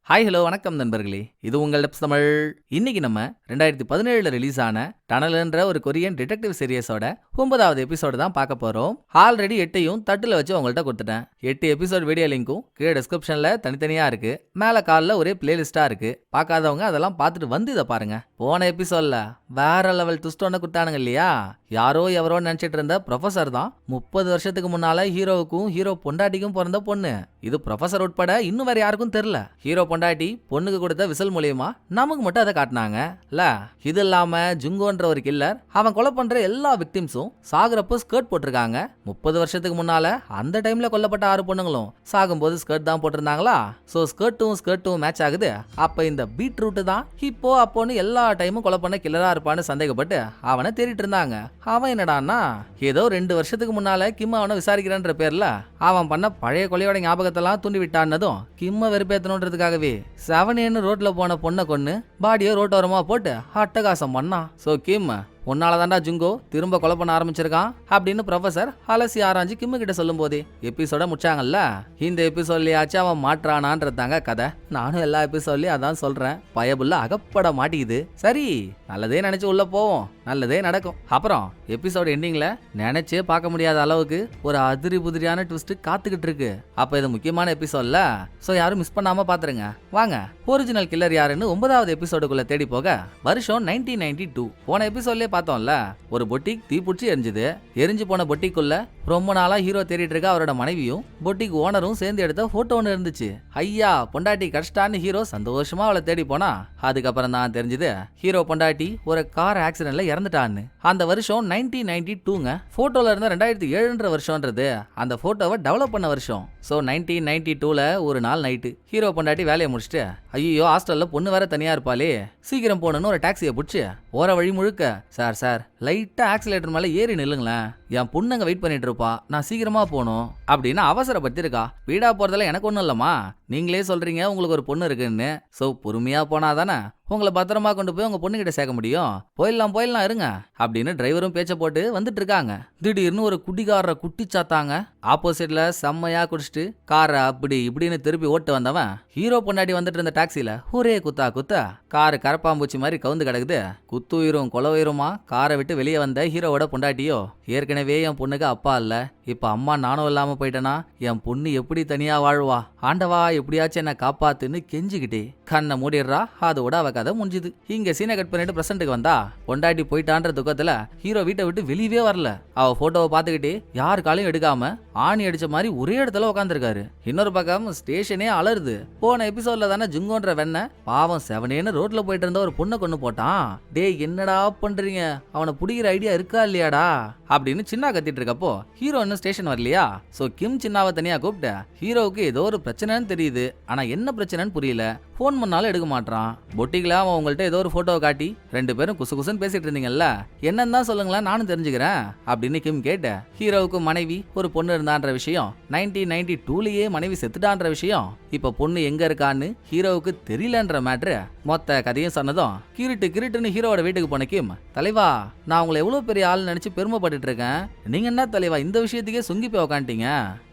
Hi hello வணக்கம் நண்பர்களே, இது உங்கள் டப்ஸ் தமிழ். இன்னைக்கு நம்ம 2017 ரிலீஸ் ஆன டனல்ன்ற ஒரு கொரியன் டிடெக்டிவ் சீரியஸோட 9வது எபிசோடு தான் பார்க்க போறோம். ஆல்ரெடி 8ஐயும் தட்டுல வச்சு உங்கள்கிட்ட கொடுத்துட்டேன். 8 எபிசோட் வீடியோ லிங்க்கும் கீழே டிஸ்கிரிப்ஷன்ல தனித்தனியா இருக்கு. மேல காலில் ஒரே பிளேலிஸ்டா இருக்கு. பார்க்காதவங்க அதெல்லாம் பார்த்துட்டு வந்து இதை பாருங்க. போன எபிசோட்ல வேற லெவல் ட்விஸ்ட் ஒன்று கொடுத்தானுங்க இல்லையா? யாரோ எவரோ நினைச்சிட்டு இருந்த ப்ரொஃபசர் தான் 30 வருஷத்துக்கு முன்னால ஹீரோவுக்கும் ஹீரோ பொண்டாட்டிக்கும் பிறந்த பொண்ணு. இது ப்ரொஃபசர் உட்பட இன்னும் வேற யாருக்கும் தெரியல. ஹீரோ பொண்டாட்டி பொண்ணுக்கு கொடுத்த விசில் மூலியமா நமக்கு மட்டும் அதை காட்டினாங்க. இது இல்லாம ஜுங்கோன்ற ஒரு கில்லர் அவன் கொலை பண்ற எல்லா விக்டிம்ஸும் சாகுறப்போ ஸ்கர்ட் போட்டிருக்காங்க. 30 வருஷத்துக்கு முன்னால அந்த டைம்ல கொல்லப்பட்ட 6 பொண்ணுங்களும் சாகும்போது ஸ்கர்ட் தான் போட்டிருந்தாங்களா? சோ ஸ்கர்ட்டும் மேட்ச் ஆகுது. அப்ப இந்த பீட்ரூட் தான் இப்போ அப்போன்னு எல்லா டைமும் கொலை பண்ண கில்லரா இருப்பான்னு சந்தேகப்பட்டு அவனை தேடிட்டு இருந்தாங்க. அவன் என்னடான்னா ஏதோ 2 வருஷத்துக்கு முன்னால கிம் அவனை விசாரிக்கிறான்ற பேர்ல அவன் பண்ண பழைய கொலையோட ஞாபகத்தெல்லாம் தூண்டி விட்டான்னதும் கிம்ம வெறுப்பேத்தணுன்றதுக்காகவே 7 ரோட்ல போன பொண்ணை கொன்னு பாடியோ ரோட்டோரமா போட்டு அட்டகாசம் பண்ணான். சோ கிம் உன்னாலதான்டா ஜுங்கோ திரும்ப கொலை பண்ண ஆரம்பிச்சிருக்கான் அப்படின்னு ப்ரொஃபசர் அலசி ஆராய்ஞ்சு கிம்மு கிட்ட சொல்லும் போதே எபிசோட முடிச்சாங்கல்ல. இந்த எபிசோட்லயாச்சும் அவன் மாற்றானான்றதாங்க கதை. நானும் எல்லா எபிசோட்லயும் அதான் சொல்றேன். பயபுள்ள அகப்பட மாட்டேங்குது. சரி, நல்லதே நினைச்சு உள்ள போவோம், நல்லதே நடக்கும். அப்புறம் எபிசோட் எண்டிங்ல நினைச்சே பார்க்க முடியாத அளவுக்கு ஒரு அதிரி புதிரியான ட்விஸ்ட் காத்துக்கிட்டு இருக்கு. அப்ப இது முக்கியமான எபிசோட்ல, சோ யாரும் மிஸ் பண்ணாம பாத்துருங்க. வாங்க ஒரிஜினல் கில்லர் யாருன்னு 9வது எபிசோடுக்குள்ள தேடி போக. வருஷம் 1992. போன எபிசோட்லயே பார்த்தோம்ல, ஒரு பொட்டிக் தீப்புடிச்சு எரிஞ்சு போன பொட்டிக்குள்ள ரொம்ப நாளா ஹீரோ தேடிட்டு இருக்க அவரோட மனைவியும் பொட்டிக் ஓனரும் சேர்ந்து எடுத்த போட்டோ ஒன்று இருந்துச்சு. ஐயா பொண்டாட்டி கஷ்டான்னு ஹீரோ சந்தோஷமா அவளை தேடி போனா அதுக்கப்புறம் தான் தெரிஞ்சது ஹீரோ பொண்டாட்டி ஒரு கார் ஆக்சிடென்ட்ல இறந்துட்டான்னு. அந்த வருஷம் 1992ங்க. போட்டோல இருந்த 2007ன்ற வருஷம்ன்றது அந்த போட்டோவை டெவலப் பண்ண வருஷம். சோ 1992ல ஒரு நாள் நைட்டு ஹீரோ பொண்டாட்டி வேலையை முடிச்சுட்டு ஐயோ ஹாஸ்டல்ல பொண்ணு வேற தனியா இருப்பாளே, சீக்கிரம் போகணும்னு ஒரு டாக்ஸியை பிடிச்சி ஓர வழி முழுக்க சார் லைட்டா ஆக்சிலேட்டர் மேல ஏறி நில்லுங்களேன், என் பொண்ணுங்க வெயிட் பண்ணிட்டு இருப்பா, நான் சீக்கிரமா போகணும் அப்படின்னு அவசரப்பட்டு இருக்கா. வீடா போறதுல எனக்கு ஒண்ணும் இல்லம்மா, நீங்களே சொல்றீங்க உங்களுக்கு ஒரு பொண்ணு இருக்குன்னு. சோ பொறுமையா போனாதானே உங்களை பத்திரமா கொண்டு போய் உங்க பொண்ணுகிட்ட சேர்க்க முடியும். போயிடலாம் இருங்க அப்படின்னு டிரைவரும் பேச்ச போட்டு வந்துட்டு இருக்காங்க. திடீர்னு ஒரு குடிகாரரை குட்டி சாத்தாங்க. ஆப்போசிட்ல செம்மையா குடிச்சிட்டு காரை அப்படி இப்படின்னு திருப்பி ஓட்டு வந்தவன் ஹீரோ பொண்டாட்டி வந்துட்டு இருந்த டாக்ஸில ஒரே குத்தா காரு கரப்பாம்பூச்சி மாதிரி கவுந்து கிடக்குது. குத்துயிரும் கொலை உயிருமா காரை விட்டு வெளியே வந்த ஹீரோவோட பொண்டாட்டியோ ஏற்கனவே என் பொண்ணுக்கு அப்பா இல்ல, இப்ப அம்மா நானும் இல்லாம போயிட்டேனா என் பொண்ணு எப்படி தனியா வாழ்வா, ஆண்டவா எப்படியாச்சும் என்ன காப்பாத்துன்னு கெஞ்சிக்கிட்டே கண்ணை மூடிடுறா. அதோட அவ கதை முடிஞ்சுது. இங்க சீனை கட் பண்ணிட்டு பிரசன்ட்டுக்கு வந்தா பொண்டாட்டி போயிட்டான்ற துக்கத்துல ஹீரோ வீட்டை விட்டு வெளியவே வரல. அவ போட்டோவை பார்த்துக்கிட்டே யார் காலையும் எடுக்காம ஆணி அடிச்ச மாதிரி ஒரே இடத்துல உட்காந்துருக்காரு. இன்னொரு பக்கம் ஸ்டேஷனே அலருது. போன எபிசோட்ல தானே ஜுங்கோன்ற வெண்ண பாவம் 7 ரோட்ல போயிட்டு இருந்த ஒரு பொண்ணை கொண்டு போட்டான். டேய் என்னடா பண்றீங்க, அவனை பிடிக்கிற ஐடியா இருக்கா இல்லையாடா அப்படின்னு சின்ன கத்திட்டு இருக்கப்போ ஹீரோ இன்னும் ஸ்டேஷன் வரலையா? சோ கிம் சின்னாவை தனியா கூப்பிட்டு ஹீரோவுக்கு ஏதோ ஒரு பிரச்சனைன்னு தெரியுது, ஆனா என்ன பிரச்சனைன்னு புரியல. போன் பண்ணாலும் எடுக்க மாட்டான். பொட்டிக்கல அவன் உங்கள்ட்ட ஏதோ ஒரு போட்டோவை காட்டி 2 பேரும் குசுன்னு பேசிட்டு இருந்தீங்கல்ல, என்னன்னு தான் சொல்லுங்களேன் நானும் தெரிஞ்சுக்கிறேன் அப்படின்னு கிம் கேட்ட. ஹீரோவுக்கு மனைவி ஒரு பொண்ணு இருந்தான்ற விஷயம், 1992லயே மனைவி செத்துட்டான்ற விஷயம், இப்ப பொண்ணு எங்க இருக்கான்னு ஹீரோவுக்கு தெரியலன்ற மேட்ரு மொத்த கதையும் சொன்னதும் கிருட்டுன்னு ஹீரோவோட வீட்டுக்கு போன கிம், தலைவா நான் உங்களை எவ்வளவு பெரிய ஆள் நினைச்சு பெருமைப்பட்டு இருக்கேன், நீங்க என்ன தலைவா இந்த விஷயத்துக்கே சுங்கி போய் உக்காந்துட்டீங்க.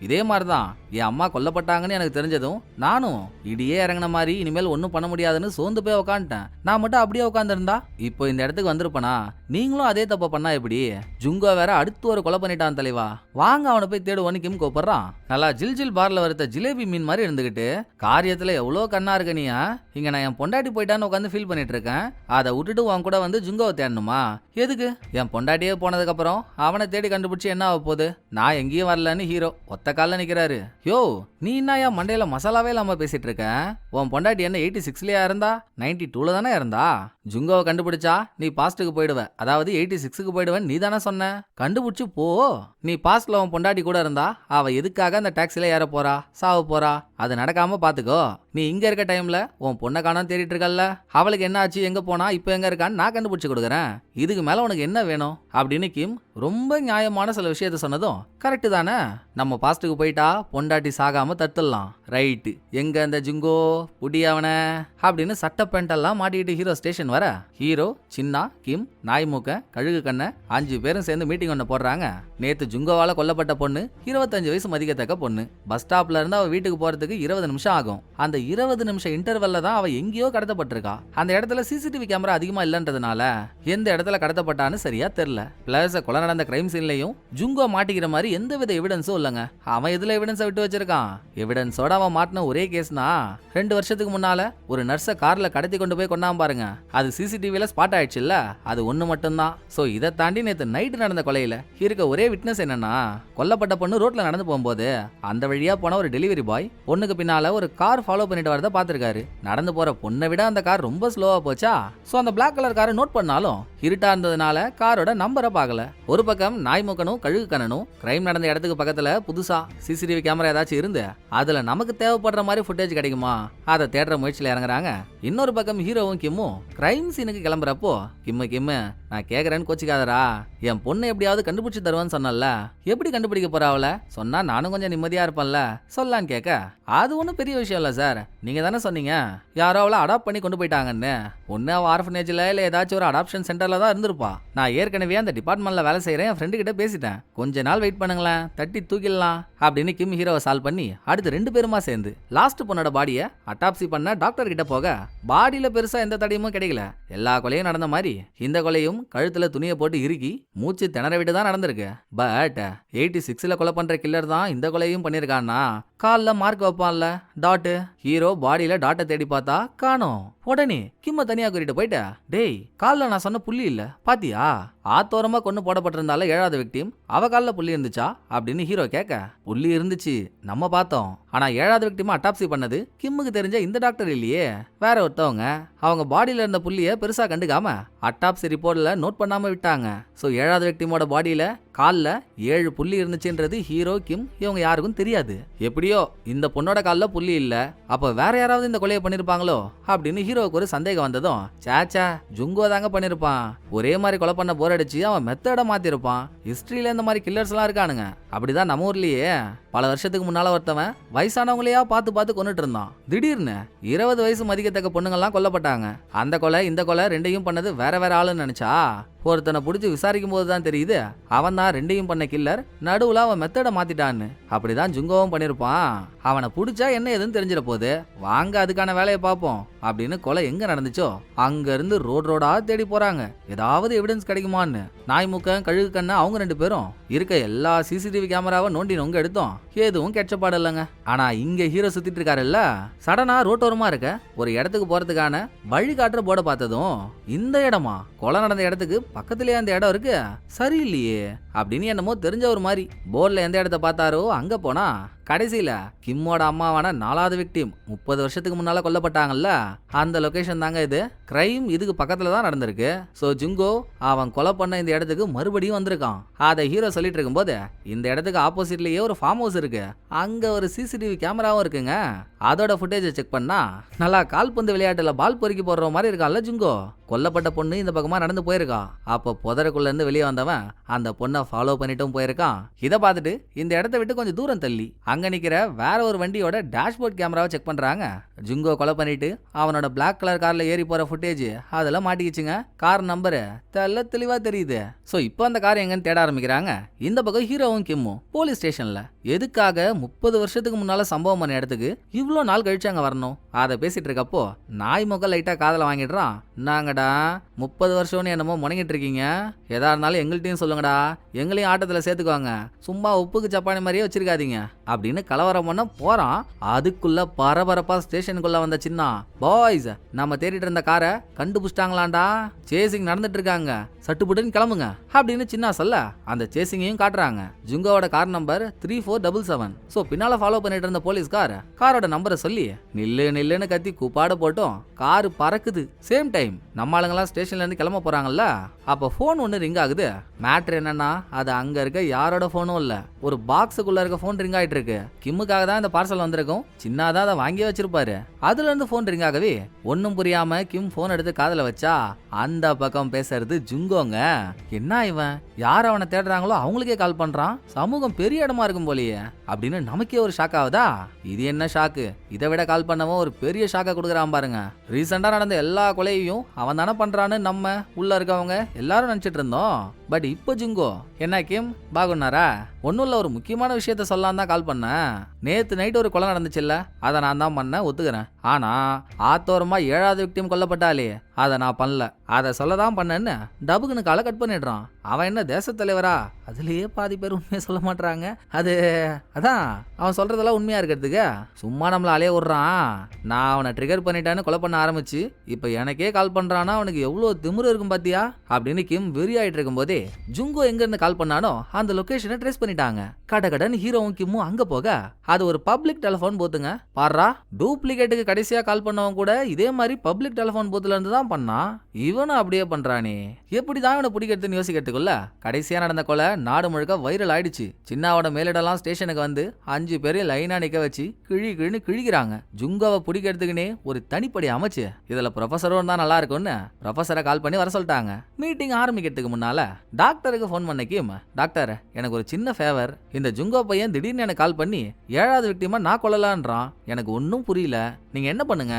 இதே மாதிரிதான் என் அம்மா கொல்லப்பட்டாங்கன்னு எனக்கு தெரிஞ்சதும் நானும் இடியே இறங்கின மாதிரி இனிமேல் ஒன்னும் பண்ண முடியாதுன்னு சோர்ந்து போய் உக்காந்துட்டேன். நான் மட்டும் அப்படியே உட்காந்துருந்தா இப்போ இந்த இடத்துக்கு வந்திருப்பனா? நீங்களும் அதே தப்ப பண்ணா எப்படி? ஜுங்கோ வேற அடுத்து ஒரு கொலை பண்ணிட்டான் தலைவா, வாங்க அவனை போய் தேடுவோன்னு கிம் கூப்பிடுறான். நல்லா ஜில் பார்ல வறுத்த ஜிலேபி மீன் மாதிரி இருந்துகிட்டு காரியத்துல எவ்வளவு கண்ணா இருக்க நீயா? இங்க நான் என் பொண்டாட்டி போயிட்டான்னு உட்காந்து ஃபீல் பண்ணிட்டு இருக்கேன், அதை விட்டுட்டு உன் கூட வந்து ஜுங்கோவை தேடணுமா? எதுக்கு? என் பொண்டாட்டியே போனதுக்கு அப்புறம் அவனை தேடி கண்டுபிடிச்சு என்ன ஆக போகுது? நான் எங்கேயும் வரலன்னு ஹீரோ ஒத்த கால நிக்கிறாரு. யோ நீ என்ன என் மண்டையில மசாலாவே இல்லாம பேசிட்டு இருக்க? உன் பொண்டாட்டி என்ன 86லயா இருந்தா? 92ல தானே இருந்தா? ஜுங்கோவை கண்டுபிடிச்சா நீ பாஸ்டுக்கு போயிடுவ, அதாவது 86க்கு போயிடுவேன் நீ தானே சொன்ன. கண்டுபிடிச்சு போ. நீ பாஸ்ட்ல உன் பொண்டாட்டி கூட இருந்தா அவ எதுக்காக அந்த டாக்ஸில ஏற போறா, சாவ போறா? அது நடக்காம பாத்துக்கோ. நீ இங்க இருக்க டைம்ல உன் பொண்ணை காணாம தேடிட்டு இருக்கல்ல, அவளுக்கு என்ன ஆச்சு, எங்க போனா, இப்ப எங்க இருக்கான்னு நான் கண்டுபிடிச்சு கொடுக்குறேன். இதுக்கு மேல உனக்கு என்ன வேணும் அப்படின்னு கிம் ரொம்ப நியாயமான சில விஷயத்த சொன்னதும் கரெக்டு தானே, நம்ம பாஸ்டுக்கு போயிட்டா பொண்டாட்டி சாகாம தடுத்துடலாம். ரைட்டு, எங்க அந்த ஜுங்கோ புடியவன அப்படின்னு சட்ட பேண்ட் எல்லாம் மாட்டிக்கிட்டு ஹீரோ ஸ்டேஷன் வர ஹீரோ சின்னா கிம் நாய்மூக்க கழுகு கண்ண 5 பேரும் சேர்ந்து மீட்டிங் ஒன்று போடுறாங்க. நேத்து ஜுங்கோவால கொல்லப்பட்ட பொண்ணு 25 வயசு மதிக்கத்தக்க பொண்ணு. பஸ் ஸ்டாப்ல இருந்து அவ வீட்டுக்கு போறதுக்கு 20 நிமிஷம் ஆகும். அந்த 20 நிமிஷம் இன்டர்வல்ல தான் அவ எங்கேயோ கடத்தப்பட்டிருக்கா. அந்த இடத்துல சிசிடிவி கேமரா அதிகமா இல்லன்றதுனால எந்த இடத்துல கடத்தப்பட்டான்னு சரியா தெரியல. பிளஸ் கொலை நடந்த கிரைம் சீன்லயும் ஜுங்கோ மாட்டிக்கிற மாதிரி எந்தவித எவிடன்ஸும் இல்லங்க. அவன் எதுல எவிடன்ஸை விட்டு வச்சிருக்கான்? எவிடன்ஸோட அவன் மாட்டின ஒரே கேஸ்னா 2 வருஷத்துக்கு முன்னால ஒரு நர்ஸை கார்ல கடத்தி கொண்டு போய் கொண்டாம பாருங்க, அது சிசிடிவில ஸ்பாட் ஆயிடுச்சு இல்ல, அது ஒண்ணு மட்டும்தான். சோ இதை தாண்டி நேத்து நைட்டு நடந்த கொலையில இருக்க ஒரே விட்னஸ் என்னன்னா, கொல்லப்பட்ட பொண்ணு ரோட்ல நடந்து போகும்போது அந்த வழியா போன ஒரு டெலிவரி பாய் பொண்ணுக்கு பின்னால ஒரு கார் ஃபாலோ பண்ணிட்டு வரத பாத்திருக்காரு. நடந்து போற பொண்ணை விட அந்த கார் ரொம்ப ஸ்லோவா போச்சா. சோ அந்த பிளாக் கலர் காரை நோட் பண்ணாலும் இருட்டா இருந்ததுனால காரோட நம்பரை பார்க்கல. ஒரு பக்கம் நாய்முகனும் கழுகு கண்ணனும் கிரைம் நடந்த இடத்துக்கு பக்கத்துல புதுசா சிசிடிவி கேமரா ஏதாச்சும் இருந்து அதுல நமக்கு தேவைப்படுற மாதிரி ஃபுட்டேஜ் கிடைக்குமா அதை தேடுற முயற்சியில இறங்குறாங்க. இன்னொரு பக்கம் ஹீரோவும் கிம்மும் கிரைம் சீனுக்கு கிளம்புறப்போ, கிம்மு நான் கேக்குறேன்னு கோச்சிக்காதரா, என் பொண்ணு எப்படியாவது கண்டுபிடிச்சு தருவான்னு சொன்னல, எப்படி கண்டுபிடிக்க போறாவல சொன்னா நானும் கொஞ்சம் நிம்மதியா இருப்பேன்ல சொல்லான்னு கேட்க, அது ஒன்றும் பெரிய விஷயம் இல்ல சார், நீங்க தானே சொன்னீங்க யாரோ அவளை அடாப்ட் பண்ணி கொண்டு போயிட்டாங்கன்னு. ஒன்னு அவ ஆர்ஃபனேஜ்ல இல்ல ஏதாச்சும் ஒரு அடாப்ஷன் சென்டர்ல தான் இருந்திருப்பா. நான் ஏற்கனவே அந்த டிபார்ட்மெண்ட்ல வேலை செய்யறேன், என் ஃப்ரெண்டு கிட்ட பேசிட்டேன், கொஞ்ச நாள் வெயிட் பண்ணுங்களேன், தட்டி தூக்கிடலாம் அப்படின்னு கிம் ஹீரோவை சால்வ் பண்ணி அடுத்து 2 பேருமா சேர்ந்து லாஸ்ட் பொண்ணோட பாடியை அட்டாப்சி பண்ண டாக்டர் கிட்ட போக, பாடியில பெருசா எந்த தடையும் கிடைக்கல. எல்லா கொலையும் நடந்த மாதிரி இந்த கொலையும் கழுத்துல துணியை போட்டு இறுக்கி மூச்சு திணற விட்டு தான் நடந்திருக்கு. பட் 86ல கொலை பண்ற கில்லர் தான் இந்த கொலையும் பண்ணிருக்கான்னா கால்ல மார்க் வைப்பான்ல டாட், ஹீரோ பாடியில டாட்டை தேடி பார்த்தா காணோம். உடனே கிம்ம தனியா கூட்டிட்டு போயிட்ட, டேய் கால்ல நான் சொன்ன புள்ளி இல்ல பாத்தியா, ஆத்தோரமா கொண்டு போடப்பட்டிருந்தால 7வது விக்டிம் அவ கால்ல புள்ளி இருந்துச்சா அப்படின்னு ஹீரோ கேட்க, புள்ளி இருந்துச்சு நம்ம பார்த்தோம், ஆனா 7வது விக்டிம் அட்டாப்சி பண்ணது கிம்முக்கு தெரிஞ்ச இந்த டாக்டர் இல்லையே, வேற ஒருத்தவங்க. அவங்க பாடியில இருந்த புள்ளிய பெருசா கண்டுக்காம அட்டாப்சி ரிப்போர்ட்ல நோட் பண்ணாம விட்டாங்க. சோ 7வது விக்டிமோட பாடியில கால்ல 7 புள்ளி இருந்துச்சுன்றது ஹீரோ கிம் இவங்க யாருக்கும் தெரியாது. எப்படியோ இந்த பொண்ணோட கால்ல புள்ளி இல்ல, அப்ப வேற யாராவது இந்த கொலையை பண்ணிருப்பாங்களோ அப்படின்னு ஹீரோவுக்கு ஒரு சந்தேகம் வந்ததும், சாச்சா ஜுங்கோ தாங்க பண்ணிருப்பான், ஒரே மாதிரி கொலை பண்ண போர் அடிச்சு அவன் மெத்தட மாத்திருப்பான், ஹிஸ்டரியில இந்த மாதிரி கில்லர்ஸ் எல்லாம் இருக்கானுங்க. அப்படிதான் நம்ம ஊர்லயே பல வருஷத்துக்கு முன்னால ஒருத்தவன் வயசானவங்களையா பார்த்து கொண்டுட்டு இருந்தான், திடீர்னு 20 வயசு மதிக்கத்தக்க பொண்ணுங்கள்லாம் கொல்லப்பட்டாங்க. அந்த கொலை இந்த கொலை ரெண்டையும் பண்ணது வேற ஆளுன்னு நினைச்சா ஒருத்தனை பிடிச்சி விசாரிக்கும் போது தான் தெரியுது அவன் தான் ரெண்டையும் பண்ண கில்லர், நடுவுல அவன் மெத்தட மாத்திட்டான்னு. அப்படிதான் ஜுங்கோவும் பண்ணிருப்பான். அவனை பிடிச்சா என்ன எதுன்னு தெரிஞ்சிட போகுது, வாங்க அதுக்கான வேலையை பார்ப்போம் அப்படின்னு கொலை எங்க நடந்துச்சோ அங்க இருந்து ரோடா தேடி போறாங்க, ஏதாவது எவிடன்ஸ் கிடைக்குமான்னு. நாய்முக்கன் கழுகு கண்ணு அவங்க 2 பேரும் இருக்க எல்லா சிசிடிவி கேமராவை நோண்டி நொங்க எடுத்தோம், எதுவும் கெச்சப்பாடு இல்லைங்க. ஆனா இங்க ஹீரோ சுத்திட்டு இருக்காருல்ல, சடனா ரோட்டோரமா இருக்க ஒரு இடத்துக்கு போறதுக்கான வழிகாட்டுற போர்டை பார்த்ததும், இந்த இடமா கொலை நடந்த இடத்துக்கு பக்கத்துலயே அந்த இடம் இருக்கு, சரியில்லையே அப்படின்னு என்னமோ தெரிஞ்ச ஒரு மாதிரி போர்ட்ல எந்த இடத்த பார்த்தாரோ அங்க போனா கடைசியில கிம்மோட அம்மாவான 4வது விக்டிம் 30 வருஷத்துக்கு முன்னால கொல்லப்பட்டாங்கல்ல அந்த லொகேஷன் தாங்க இது. கிரைம் இதுக்கு பக்கத்துல தான் நடந்திருக்கு. சோ ஜுங்கோ அவன் கொலை பண்ண இந்த இடத்துக்கு மறுபடியும் வந்திருக்கான். அதை ஹீரோ சொல்லிட்டு இருக்கும்போது, இந்த இடத்துக்கு ஆப்போசிட்லயே ஒரு ஃபார்ம் ஹவுஸ் இருக்கு, அங்க ஒரு சிசிடிவி கேமராவும் இருக்குங்க, அதோட ஃபுட்டேஜை செக் பண்ணா நல்லா கால்பந்து விளையாட்டுல பால் பொறுக்கி போடுற மாதிரி இருக்கான்ல ஜுங்கோ. கொல்லப்பட்ட பொண்ணு இந்த பக்கமா நடந்து போயிருக்கா, அப்ப புதருக்குள்ள இருந்து வெளியே வந்தவன் அந்த பொண்ணை ஃபாலோ பண்ணிட்டும் போயிருக்கான். இதை பார்த்துட்டு இந்த இடத்த விட்டு கொஞ்சம் தூரம் தள்ளி அங்க நிக்கிற வேற ஒரு வண்டியோட டேஷ்போர்ட் கேமராவை செக் பண்றாங்க. ஜுங்கோ கொலை பண்ணிட்டு அவனோட பிளாக் கலர் கார்ல ஏறி போற ஃபுட்டேஜ் அதுல மாட்டிக்கிச்சுங்க. கார் நம்பரு தெளிவா தெரியுது. சோ இப்போ அந்த கார் எங்கன்னு தேட ஆரம்பிக்கிறாங்க. இந்த பக்கம் ஹீரோவும் கிம்மும் போலீஸ் ஸ்டேஷன்ல எதுக்காக 30 வருஷத்துக்கு முன்னால சம்பவம் பண்ண இடத்துக்கு இவ்வளோ நாள் கழிச்சு அங்க வரணும் அதை பேசிட்டு இருக்கப்போ, நாய் முகம் லைட்டா காதல வாங்கிடுறான். நாங்கடா 30 வருஷம்னு என்னமோ முணங்கிட்டு இருக்கீங்க, எதா இருந்தாலும் எங்கள்கிட்டையும் சொல்லுங்கடா, எங்களையும் ஆட்டத்துல சேர்த்துக்குவாங்க, சும்மா உப்புக்கு சப்பானி மாதிரியே வச்சிருக்காதீங்க அப்படின்னு கலவரம் பண்ண போறான். அதுக்குள்ள பரபரப்பா ஸ்டேஷனுக்குள்ள வந்த சின்ன பாய்ஸ், நம்ம தேடிட்டு இருந்த காரை கண்டுபிடிச்சிட்டாங்களாண்டா, சேசிங் நடந்துட்டு இருக்காங்க, சட்டுப்புட்டுன்னு கிளம்புங்க அப்படின்னு சின்ன சொல்ல அந்த சேசிங்கையும் காட்டுறாங்க. ஜுங்கோவோட கார் நம்பர் 3477. சோ பின்னால ஃபாலோ பண்ணிட்டு இருந்த போலீஸ்கார் காரோட நம்பரை சொல்லி நில்லுன்னு கத்தி கூப்பாட போட்டோம், காரு பறக்குது. சேம் டைம் நம்ம ஆளுங்கெல்லாம் ஸ்டேஷன்ல இருந்து கிளம்ப போறாங்கல்ல, அப்ப போன் ஒன்னு ரிங் ஆகுது. மேட்ரு என்னன்னா அது அங்க இருக்க யாரோட போனும் இல்ல, ஒரு பாக்ஸுக்குள்ள இருக்க போன் ரிங் ஆயிட்டு இருக்கு. கிம்முக்காக தான் இந்த பார்சல் வந்திருக்கும், சின்னதான் அதை வாங்கி வச்சிருப்பாரு. அதுல இருந்து போன் ரிங் ஆகவே ஒன்னும் புரியாம கிம் போன் எடுத்து காதல வச்சா அந்த பக்கம் பேசுறது ஜுங்கோங்க. என்ன இவன், யார் அவனை தேடுறாங்களோ அவங்களுக்கே கால் பண்றான், சமூகம் பெரிய இடமா இருக்கும் போலயே அப்படின்னு நமக்கே ஒரு ஷாக் ஆகுதா. இது என்ன ஷாக்கு, இதை விட கால் பண்ணவும் ஒரு பெரிய ஷாக்கை கொடுக்குறான் பாருங்க. ரீசெண்டா நடந்த எல்லா கொலையையும் அவன் தானே பண்றான்னு நம்ம உள்ள இருக்கவங்க எல்லாரும் நினைச்சிட்டு இருந்தோம். பட் இப்போ ஜுங்கோ என்ன கிம் பாகுனாரா, ஒன்னும் இல்ல முதல்ல ஒரு முக்கியமான விஷயத்த சொல்லலாம் தான் கால் பண்ணேன். நேத்து நைட் ஒரு கொலை நடந்துச்சுல்ல, அதை நான் தான் பண்ணேன், ஒத்துக்கிறேன். ஆனா ஆத்தோரமா 7வது விக்டிம் கொல்லப்பட்டாலே அதை நான் பண்ணல, அதை சொல்லதான் பண்ணேன்னு டபுக்குன்னு காலை கட் பண்ணிடுறான். அவன் என்ன தேசத் தலைவரா? அதுலயே பாதி பேர் உண்மையை சொல்ல மாட்டாங்க. அதான் அவன் சொல்றதெல்லாம் உண்மையா இருக்கிறதுக்கு சும்மா நம்மள அலைய விடுறான். நான் அவனை ட்ரிகர் பண்ணிட்டான்னு கொலை பண்ண ஆரம்பிச்சு இப்ப எனக்கே கால் பண்றானா, அவனுக்கு எவ்வளவு திமிரு இருக்கும் பாத்தியா அப்படின்னு கிம் வெறி ஆயிட்டு இருக்கும் போதே ஜுங்கோ எங்க இருந்து கால் பண்ணானோ அந்த லொகேஷனை ட்ரேஸ் பண்ணிட்டாங்க. கடகடன் ஹீரோவும் கிம்மும் அங்க போக அது ஒரு பப்ளிக் டெலிபோன் பூத்துங்க. பாரா, டூப்ளிகேட்டுக்கு கடைசியா கால் பண்ணவன் கூட இதே மாதிரி பப்ளிக் டெலிபோன் பூத்துல இருந்து தான் பண்ணான். இவனும் அப்படியே பண்றானே, எப்படிதான் இவனை பிடிக்கிறதுன்னு யோசிக்கிறதுக்குள்ள கடைசியா நடந்த கொலை நாடு முழுக்க வைரல் ஆயிடுச்சு. சின்னாவோட மேலிடலாம் ஸ்டேஷனுக்கு வந்து 5 பேரையும் லைனா நிக்க வச்சு கிழின்னு கிழிக்கிறாங்க. ஜுங்கோவை பிடிக்கிறதுக்குன்னே ஒரு தனிப்படை அமைச்சு இதுல ப்ரொஃபஸரும் தான் நல்லா இருக்கும்னு ப்ரொஃபஸரை கால் பண்ணி வர சொல்லிட்டாங்க. மீட்டிங் ஆரம்பிக்கிறதுக்கு முன்னால டாக்டருக்கு ஃபோன் பண்ணக்கியும், டாக்டர் எனக்கு ஒரு சின்ன ஃபேவர், இந்த ஜுங்கோ பையன் திடீர்னு எனக்கு கால் பண்ணி 7வது விக்டிமா நான் கொல்லலான்றான், எனக்கு ஒன்னும் புரியல, நீங்க என்ன பண்ணுங்க.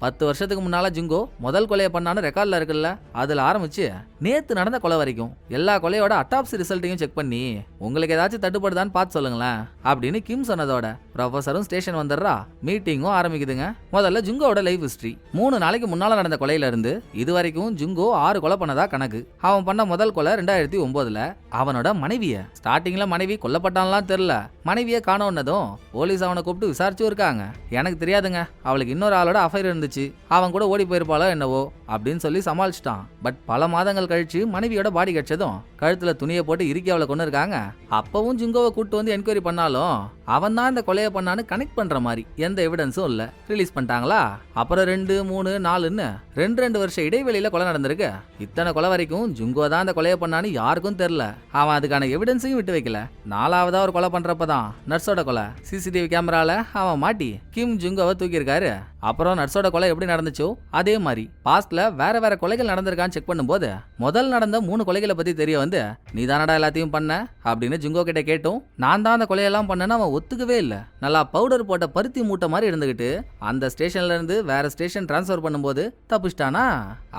10 வருஷத்துக்கு முன்னால ஜுங்கோ முதல் கொலையை பண்ணான்னு ரெக்கார்ட்ல இருக்குல்ல, அதுல ஆரம்பிச்சு நேத்து நடந்த கொலை வரைக்கும் எல்லா கொலையோட அட்டாப்சி ரிசல்ட்டையும் செக் பண்ணி உங்களுக்கு ஏதாச்சும் தட்டுப்படுதான்னு பார்த்து சொல்லுங்களேன் அப்படின்னு கிம் சொன்னதோட ப்ரொஃபஸரும் ஸ்டேஷன் வந்துடுறா. மீட்டிங்கும் ஆரம்பிக்குதுங்க. முதல்ல ஜுங்கோட லைஃப் ஹிஸ்டரி. 3 நாளைக்கு முன்னால நடந்த கொலையில இருந்து இது வரைக்கும் ஜுங்கோ 6 கொலை பண்ணதா கணக்கு. அவன் பண்ண முதல் கொலை 2009ல அவனோட மனைவிய. ஸ்டார்டிங்ல மனைவி கொல்லப்பட்டான்லாம் தெரியல, மனைவிய காணோன்னதும் போலீஸ் அவனை கூப்பிட்டு விசாரிச்சும் இருக்காங்க. எனக்கு தெரியாதுங்க, அவளுக்கு இன்னொரு ஆளோட அஃபைர் இருந்துச்சு, அவன் கூட ஓடி போயிருப்பாளோ என்னவோ அப்படின்னு சொல்லி சமாளிச்சிட்டான். பட் பல மாதங்கள் கழிச்சு மனைவியோட பாடி கிடைச்சதும் கழுத்துல துணியை போட்டு இறுக்கி அவளை கொண்டு இருக்காங்க. அப்பவும் ஜுங்கோவை கூட்டு வந்து என்கொயரி பண்ணாலும் அவன் தான் இந்த கொலையை பண்ணான்னு கனெக்ட் பண்ற மாதிரி எந்த எவிடன்ஸும் இல்ல. ரிலீஸ் பண்ணிட்டாங்களா. அப்புறம் 2, 3, 4ன்னு 2 வருஷம் இடைவெளியில கொலை நடந்திருக்கு. இத்தனை கொலை வரைக்கும் ஜுங்கோ தான் இந்த கொலையை பண்ணான்னு யாருக்கும் தெரியல. அவன் அதுக்கான எவிடன்ஸையும் விட்டு வைக்கல. 4வதா ஒரு கொலை பண்றப்பதான் நர்ஸோட கொலை சிசிடிவி கேமரால அவன் மாட்டி கிம் ஜுங்கோவை தூக்கியிருக்காரு. அப்புறம் நர்ஸோட கொலை எப்படி நடந்துச்சோ அதே மாதிரி பாஸ்ட்ல வேற கொலைகள் நடந்திருக்கான்னு செக் பண்ணும்போது முதல் நடந்த 3 கொலைகளை பத்தி தெரிய வந்து நீ தானடா எல்லாத்தையும் பண்ண அப்படின்னு ஜுங்கோ கிட்ட கேட்டும் நான் தான் அந்த கொலையெல்லாம் பண்ணேன்னு அவன் ஒத்துக்கவே இல்லை. நல்லா பவுடர் போட்ட பருத்தி மூட்டை மாதிரி இருந்துகிட்டு அந்த ஸ்டேஷன்ல இருந்து வேற ஸ்டேஷன் டிரான்ஸ்பர் பண்ணும்போது தப்பிச்சிட்டானா.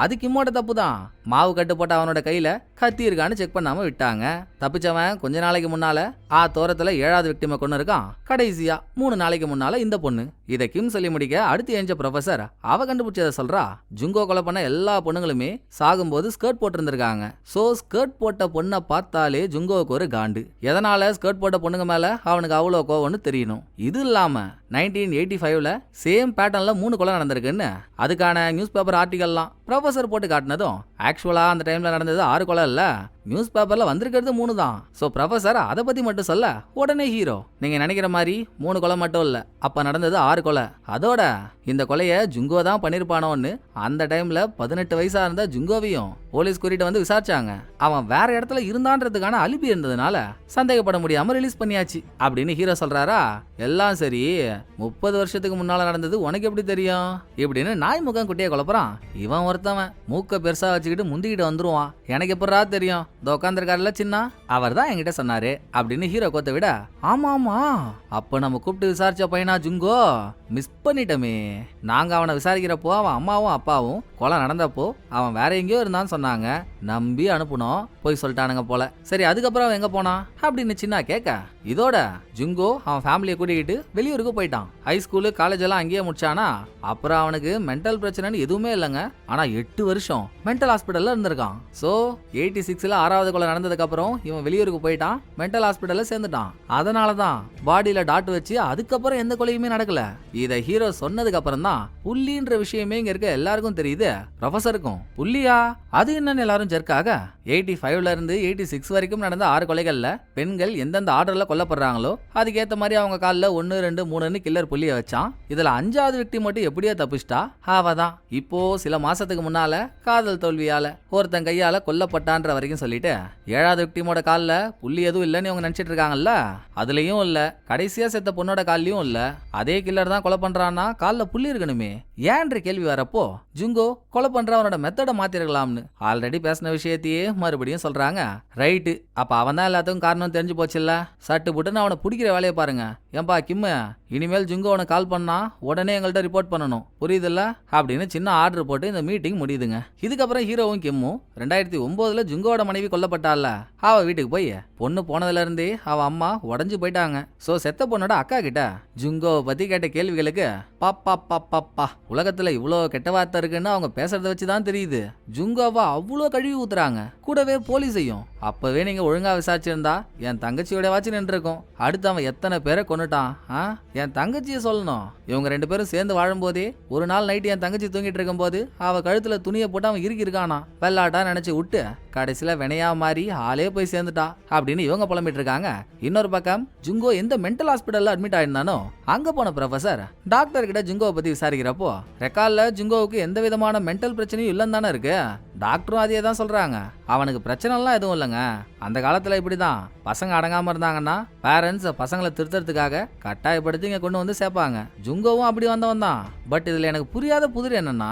அது கிம்மோட தப்பு தான். மாவு கட்டு போட்ட அவனோட கையில கத்தி இருக்கான்னு செக் பண்ணாம விட்டாங்க. தப்பிச்சவன் கொஞ்ச நாளைக்கு முன்னால தோரத்துல 7வது விக்டிமை கொண்டு இருக்கான். கடைசியா 3 நாளைக்கு முன்னால இந்த பொண்ணு. இதை கிம் சொல்லி முடிக்க அடுத்து எஞ்ச ப்ரொஃபசர் அவ கண்டுபிடிச்சதை சொல்றா. ஜுங்கோ கொலை பண்ண எல்லா பொண்ணுங்களுமே சாகும்போது ஸ்கர்ட் போட்டிருந்திருக்காங்க. சோ ஸ்கர்ட் போட்ட பொண்ணை பார்த்தாலே ஜுங்கோவுக்கு ஒரு காண்டு. எதனால ஸ்கர்ட் போட்ட பொண்ணுங்க மேல அவனுக்கு அவ்வளோ கோவம்னு தெரியணும். இது இல்லாம 1985ல சேம் பேட்டர்ன்ல 3 கொலை நடந்திருக்குன்னு அதுக்கான நியூஸ் பேப்பர் ஆர்டிகல்லாம் ப்ரொஃபசர் போட்டு காட்டினதும் ஆக்சுவலா அந்த டைம்ல நடந்தது 6 கொலை இல்ல, நியூஸ் பேப்பர்ல வந்திருக்கிறது 3 தான். சோ ப்ரொஃபசர் அதை பத்தி மட்டும் சொல்ல உடனே ஹீரோ நீங்க நினைக்கிற மாதிரி 3 கொலை மட்டும் இல்ல, அப்ப நடந்தது 6 கொலை. அதோட இந்த கொலையை ஜுங்கோ தான் பண்ணிருப்பானோன்னு அந்த டைம்ல 18 வயசா இருந்த ஜுங்கோவையும் போலீஸ் கூட்டிட்டு வந்து விசாரிச்சாங்க. அவன் வேற இடத்துல இருந்தான்றதுக்கான அலிபி இருந்ததுனால சந்தேகப்பட முடியாம ரிலீஸ் பண்ணியாச்சு அப்படின்னு ஹீரோ சொல்றாரா. எல்லாம் சரி, 30 வருஷத்துக்கு முன்னால நடந்தது உனக்கு எப்படி தெரியும் இப்படின்னு நாய் முகம் குட்டியை குழப்பறான். இவன் ஒருத்தவன் மூக்க பெருசா வச்சுக்கிட்டு முந்திக்கிட்டு வந்துருவான். எனக்கு எப்படா தெரியும், உட்காந்துருக்காருல சின்ன அவர் தான் என்கிட்ட சொன்னாரு அப்படின்னு ஹீரோ கோத்த விட ஆமா அப்ப நம்ம கூப்பிட்டு விசாரிச்ச பையனா ஜுங்கோ, மிஸ் பண்ணிட்டோமே. நாங்க அவனை விசாரிக்கிறப்போ அவன் அம்மாவும் அப்பாவும் கொலை நடந்தப்போ அவன் வேற எங்கேயோ இருந்தான்னு சொன்னாங்க. நம்பி அனுப்புனோம், போய் சொல்லிட்டானுங்க போல. சரி அதுக்கப்புறம் அவன் எங்க போனா அப்படின்னு சின்ன கேட்க இதோட ஜுங்கோ அவன் ஃபேமிலியை கூட்டிக்கிட்டு வெளியூருக்கு போயிட்டான். ஹை ஸ்கூலு காலேஜ் எல்லாம் அங்கேயே முடிச்சானா. அப்புறம் அவனுக்கு மென்டல் பிரச்சனைன்னு எதுவுமே இல்லைங்க. ஆனா 8 வருஷம் மென்டல் ஹாஸ்பிட்டல்ல இருந்திருக்கான். சோ 86ல 6வது கொலை நடந்ததுக்கு அப்புறம் இவன் வெளியூருக்கு போயிட்டான், மென்டல் ஹாஸ்பிட்டல்ல சேர்ந்துட்டான். அதனாலதான் பாடியில டாட் வச்சு அதுக்கப்புறம் எந்த கொலையுமே நடக்கல. இத ஹீரோ சொன்னதுக்கு அப்புறம் தான் புள்ளின்ற விஷயமே இங்க இருக்க எல்லாருக்கும் தெரியுது. ப்ரொஃபசருக்கும் புள்ளியா அது என்னன்னு எல்லாரும் ஜெர்க்காக 85ல இருந்து 86 வரைக்கும் நடந்த 6 கொலைகள்ல பெண்கள் எந்தெந்த ஆர்டர்ல கொல்லப்படுறாங்களோ அதுக்கேத்த மாதிரி அவங்க காலில் 1, 2, 3ன்னு கில்லர் புள்ளிய வச்சான். இதுல 5வது விக்டிம் மட்டும் எப்படியோ தப்பிச்சிட்டா. அவதான் இப்போ சில மாசத்துக்கு முன்னால காதல் தோல்வியால ஒருத்தன் கையால கொல்லப்பட்டான்ற வரைக்கும் சொல்லிட்டு 7வது விக்டிமோட காலில் புள்ளி எதுவும் இல்லைன்னு அவங்க நினைச்சிட்டு இருக்காங்கல்ல, அதுலயும் இல்ல, கடைசியா செத்த பொண்ணோட கால்லயும் இல்ல. அதே கில்லர் தான் கொலை பண்றான்னா காலில் புள்ளி இருக்கணுமே. ஏன்ற கேள்வி வரப்போ ஜுங்கோ கொலை பண்றவனோட மெத்தடை மாத்திருக்கலாம்னு ஆல்ரெடி பேசின விஷயத்தையே மறுபடியும் சொல்றாங்க. ரைட்டு, அப்ப அவன் தான் எல்லாத்துக்கும் காரணம் தெரிஞ்சு போச்சுல்ல, சட்டு புட்டுன்னு அவனை பிடிக்கிற வேலையை பாருங்க. ஏன்பா கிம்மு, இனிமேல் ஜுங்கோ அவனை கால் பண்ணா உடனே எங்கள்கிட்ட ரிப்போர்ட் பண்ணணும், புரியுதுல்ல அப்படின்னு சின்ன ஆர்டர் போட்டு இந்த மீட்டிங் முடியுதுங்க. இதுக்கப்புறம் ஹீரோவும் கிம்மும் 2009 ஜுங்கோட மனைவி கொல்லப்பட்டால, அவ வீட்டுக்கு போய் பொண்ணு போனதுல இருந்தே அவ அம்மா உடஞ்சு போயிட்டாங்க. சோ செத்த பொண்ணோட அக்கா கிட்ட ஜுங்கோவை பத்தி கேட்ட கேள்விகளுக்கு பாப்பா பாப்பா உலகத்துல இவ்வளோ கெட்ட வார்த்தை இருக்குன்னு அவங்க பேசுறத வச்சுதான் தெரியுது. ஜுங்கோவா அவ்வளோ கழுவி ஊத்துறாங்க, கூடவே போலீஸையும். அப்பவே நீங்க ஒழுங்கா விசாரிச்சிருந்தா என் தங்கச்சியோட வாச்சு நின்று இருக்கும். அடுத்து அவன் எத்தனை பேரை கொன்னுட்டான், என் தங்கச்சியை சொல்லணும். இவங்க 2 பேரும் சேர்ந்து வாழும்போதே ஒரு நாள் நைட்டு என் தங்கச்சி தூங்கிட்டு இருக்கும் போது அவ கழுத்துல துணியை போட்டு அவன் இருக்கானா, வெள்ளாட்டா நினைச்சு விட்டு கடைசியில வினையா மாறி ஆளே போய் சேர்ந்துட்டா அப்படின்னு இவங்க புலம்பிட்டு இருக்காங்க. இன்னொரு பக்கம் ஜுங்கோ எந்த மென்டல் ஹாஸ்பிட்டல்ல அட்மிட் ஆயிருந்தானோ அங்க போன ப்ரொஃபசர் டாக்டர் கிட்ட ஜுங்கோவை பத்தி விசாரிக்கிறப்போ ரெக்கார்ட்ல ஜுங்கோவுக்கு எந்த விதமான மென்டல் பிரச்சனையும் இல்லைன்னு தானே இருக்கு. டாக்டரும் அதே தான் சொல்றாங்க. அவனுக்கு பிரச்சனை எல்லாம் எதுவும் இல்லைங்க. அந்த காலத்துல இப்படிதான் பசங்க அடங்காம இருந்தாங்கன்னா பேரண்ட்ஸ் பசங்களை திருத்தறதுக்காக கட்டாயப்படுத்தி இங்க கொண்டு வந்து சேர்ப்பாங்க. ஜுங்கோவும் அப்படி வந்தவன் தான். பட் இதுல எனக்கு புரியாத புதிர் என்னன்னா,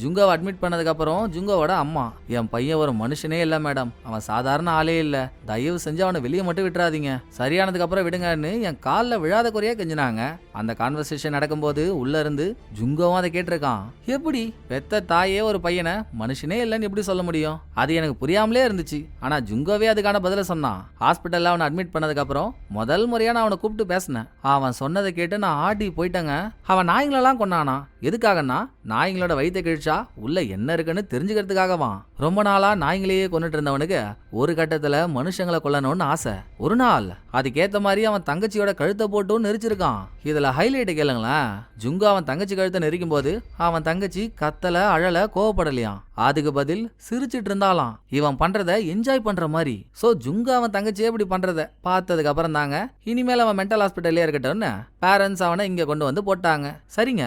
ஜுங்கோவை அட்மிட் பண்ணதுக்கு அப்புறம் ஜுங்கோவோட அம்மா, என் பையன் ஒரு மனுஷனே இல்ல மேடம், அவன் சாதாரண ஆளே இல்ல, தயவு செஞ்சு அவனை வெளியே மட்டும் விட்டுறாதீங்க, சரியானதுக்கு அப்புறம் விடுங்கன்னு என் காலில் விழாத குறையா கெஞ்சினாங்க. அந்த கான்வர்சேஷன் நடக்கும்போது உள்ள இருந்து ஜுங்கோவும் அதை கேட்டிருக்கான். எப்படி பெத்த தாயே ஒரு பையனை மனுஷனே இல்லைன்னு எப்படி சொல்ல முடியும்? அது எனக்கு புரியாமலே இருந்துச்சு. ஆனா ஜுங்கோவே அதுக்கான பதில சொன்னான். ஹாஸ்பிட்டல்ல அவனை அட்மிட் பண்ணதுக்கு அப்புறம் முதல் முறையா நான் அவனை கூப்பிட்டு பேசினேன். அவன் சொன்னதை கேட்டு நான் ஆடி போயிட்டேங்க. அவன் நாய்களெல்லாம் கொன்னானா, எதுக்காகனா நாய்களோட வயிற்றை கிழிச்சா உள்ள என்ன இருக்குன்னு தெரிஞ்சுக்கிறதுக்காகவான். ரொம்ப நாளா நாய்களையே கொண்டுட்டு இருந்தவனுக்கு ஒரு கட்டத்துல மனுஷங்களை கொல்லணும்னு ஆசை. ஒரு நாள் அதுக்கேத்த மாதிரி அவன் தங்கச்சியோட கழுத்தை போட்டு நெரிச்சிருக்கான். இதுல ஹைலைட் கேளுங்களேன், ஜுங்கோ அவன் தங்கச்சி கழுத்தை நெரிக்கும் போது அவன் தங்கச்சி கத்தல அழல கோவப்படலையாம், அதுக்கு பதில் சிரிச்சிட்டு இருந்தாலாம், இவன் பண்றத என்ஜாய் பண்ற மாதிரி. சோ ஜுங்கோ அவன் தங்கச்சியே இப்படி பண்றத பார்த்ததுக்கு அப்புறம் தாங்க இனிமேல் அவன் மென்டல் ஹாஸ்பிட்டல்லே இருக்கட்டும்னு பேரண்ட்ஸ் அவனை இங்க கொண்டு வந்து போட்டாங்க. சரிங்க,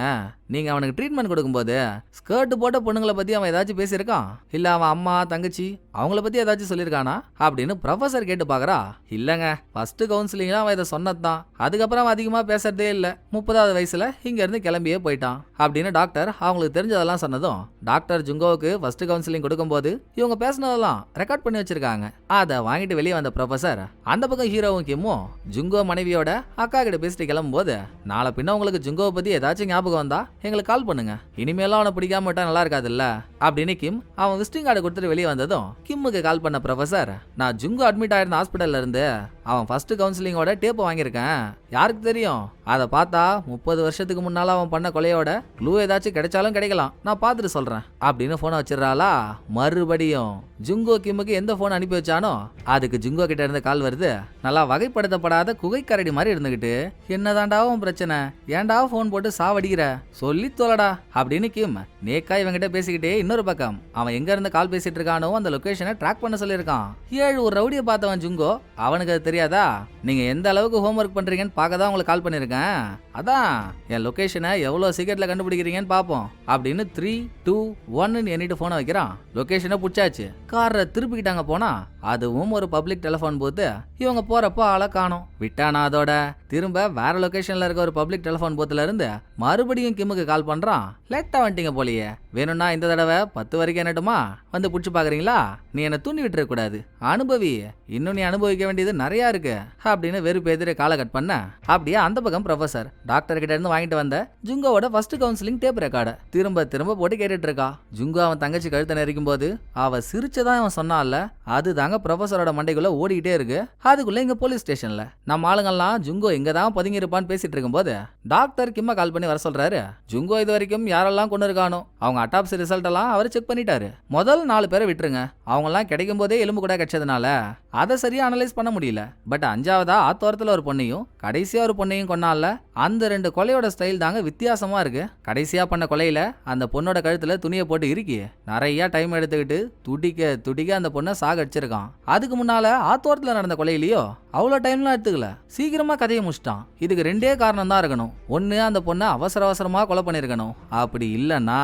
நீங்க அவனுக்கு ட்ரீட்மெண்ட் கொடுக்கும்போது ஸ்கர்ட் போட்ட பொண்ணுங்களை பத்தி அவன் ஏதாச்சும் பேசியிருக்கான், இல்ல அவன் அம்மா தங்கச்சி அவங்கள பத்தி ஏதாச்சும் சொல்லியிருக்கானா அப்படின்னு ப்ரொஃபசர் கேட்டு பாக்குறா. இல்லங்க, ஃபர்ஸ்ட் கவுன்சிலிங்ல அவன் இதை சொன்னதான், அதுக்கப்புறம் அவன் அதிகமா பேசுறதே இல்ல, 30வது வயசுல இங்க இருந்து கிளம்பியே போயிட்டான் அப்படின்னு டாக்டர் அவங்களுக்கு தெரிஞ்சதெல்லாம் சொன்னதும், டாக்டர் ஜுங்கோவுக்கு ஃபர்ஸ்ட் கவுன்சிலிங் கொடுக்கும்போது இவங்க பேசினதெல்லாம் ரெக்கார்ட் பண்ணி வச்சிருக்காங்க. அதை வாங்கிட்டு வெளியே வந்த ப்ரொஃபசர் அந்த பக்கம் ஹீரோவும் கிம்மும் ஜுங்கோ மனைவியோட அக்கா கிட்ட பேசிட்டு கிளம்பும்போது, நாளை பின்ன உங்களுக்கு ஜுங்கோவை பத்தி ஏதாச்சும் ஞாபகம் வந்தா எங்களுக்கு கால் பண்ணுங்க, இனிமேலும் அவனை பிடிக்காம விட்டா நல்லா இருக்காதுல்ல அப்படின்னு கிம் அவன் விசிட்டிங் கார்டு கொடுத்துட்டு வெளியே வந்ததும் கிம்முக்கு கால் பண்ண ப்ரொஃபசர், நான் ஜுங்கோ அட்மிட் ஆயிருந்த ஹாஸ்பிட்டல்ல இருந்து அவன் ஃபர்ஸ்ட் கவுன்சிலிங்கோட டேப் வாங்கியிருக்கேன், யாருக்கு தெரியும், அதை பார்த்தா 30 வருஷத்துக்கு முன்னால அவன் பண்ண கொலையோட க்ளூ ஏதாச்சும் கிடைச்சாலும் கிடைக்கலாம், நான் பார்த்துட்டு சொல்றேன் அப்படின்னு போனை வச்சிடறாளா. மறுபடியும் ஜுங்கோ கிம்முக்கு எந்த போன் அனுப்பி வச்சானோ அதுக்கு ஜுங்கோ கிட்ட இருந்து கால் வருது. நல்லா வகைப்படுத்தப்படாத குகைக்கரடி மாதிரி இருந்துகிட்டு, என்னதாண்டா உன் பிரச்சனை, ஏன்டா போன் போட்டு சாவடிக்கிற, சொல்லி தோலடா அப்படின்னு கிம் நேக்கா இவங்கிட்ட பேசிக்கிட்டே இன்னொரு பக்கம் அவன் எங்க இருந்து கால் பேசிட்டு இருக்கானோ அந்த லொகேஷனை ட்ராக் பண்ண சொல்லியிருக்கான். 7 ஒரு ரவுடியை பார்த்தவன் ஜுங்கோ, அவனுக்கு அது தெரியாதா, நீங்க எந்த அளவுக்கு ஹோம்ஒர்க் பண்றீங்கன்னு பார்க்க தான் உங்களுக்கு கால் பண்ணிருக்கேன், அதான் என் லொகேஷனை எவ்வளவு சீக்கிரத்துல கண்டுபிடிக்கிறீங்கன்னு பாப்போம் அப்படின்னு 3, 2, 1 எண்ணிட்டு போனை வைக்கிறான். லொகேஷனை புடிச்சாச்சு, காரை திருப்பிக்கிட்டாங்க. போனா அதுவும் ஒரு பப்ளிக் டெலிஃபோன் பூத்து. இவங்க போறப்போ ஆளை காணோம். விட்டானா அதோட திரும்ப வேற லொகேஷன்ல இருக்க ஒரு பப்ளிக் டெலிஃபோன் பூத்துல இருந்து மறுபடியும் கிம்முக்கு கால் பண்றான். லேட்டா வந்துட்டீங்க போலியே, வேணும்னா இந்த தடவை 10 வரைக்கும் என்னட்டுமா வந்து புடிச்சு பாக்குறீங்களா, நீ என்ன தூண்டி விட்டுற கூடாது, அனுபவி, இன்னும் நீ அனுபவிக்க வேண்டியது நிறைய இருக்கு அப்படின்னு வெறுப்பு எதிர காலை கட் பண்ண. அப்படியே அந்த பக்கம் ப்ரொஃபசர் டாக்டர் கிட்ட இருந்து வாங்கிட்டு வந்த ஜுங்கோவோட ஃபர்ஸ்ட் கவுன்சிலிங் டேப் ரெக்கார்டை திரும்ப திரும்ப போட்டு கேட்டுட்டு இருக்கா. ஜுங்கோ அவன் தங்கச்சி கழுத்தை நெரிக்கும் போது அவ சிரிச்சதான் அவன் சொன்னால, அது தாங்க ப்ரொஃபசரோட மண்டைக்குள்ள ஓடிக்கிட்டே இருக்கு. அதுக்குள்ள இங்க போலீஸ் ஸ்டேஷன்ல நம்ம ஆளுங்கெல்லாம் ஜுங்கோ இங்க தான் பதுங்கி இருப்பான்னு பேசிட்டு இருக்கும்போது டாக்டர் கிம்ம கால் பண்ணி வர சொல்றாரு. ஜுங்கோ இது வரைக்கும் யாரெல்லாம் கொண்டு இருக்கானோ அவங்க அட்டாப்சி ரிசல்ட் எல்லாம் அவர் செக் பண்ணிட்டாரு. முதல் 4 பேரை விட்டுருங்க, அவங்க எல்லாம் கிடைக்கும் போதே எலும்பு கூட கிடைச்சதுனால அதை சரியா அனலைஸ் பண்ண முடியல. பட் 5வதா ஆத்தோரத்துல ஒரு பொண்ணையும் கடைசியா ஒரு பொண்ணையும் கொன்னால அந்த 2 கொலையோட ஸ்டைல் தாங்க வித்தியாசமா இருக்கு. கடைசியா பண்ண கொலையில அந்த பொண்ணோட கழுத்துல துணியை போட்டு இறுக்கி நிறைய டைம் எடுத்துக்கிட்டு துடிக்க துடிக்க அந்த பொண்ணை சாகடிச்சிருக்கான். அதுக்கு முன்னால ஆத்தோரத்துல நடந்த கொலையிலயோ அவ்வளோ டைம்லாம் எடுத்துக்கல, சீக்கிரமா கதையை முடிச்சிட்டான். இதுக்கு 2 காரணம் தான் இருக்கணும். ஒன்னு அந்த பொண்ணை அவசர அவசரமா கொலை பண்ணிருக்கணும், அப்படி இல்லைன்னா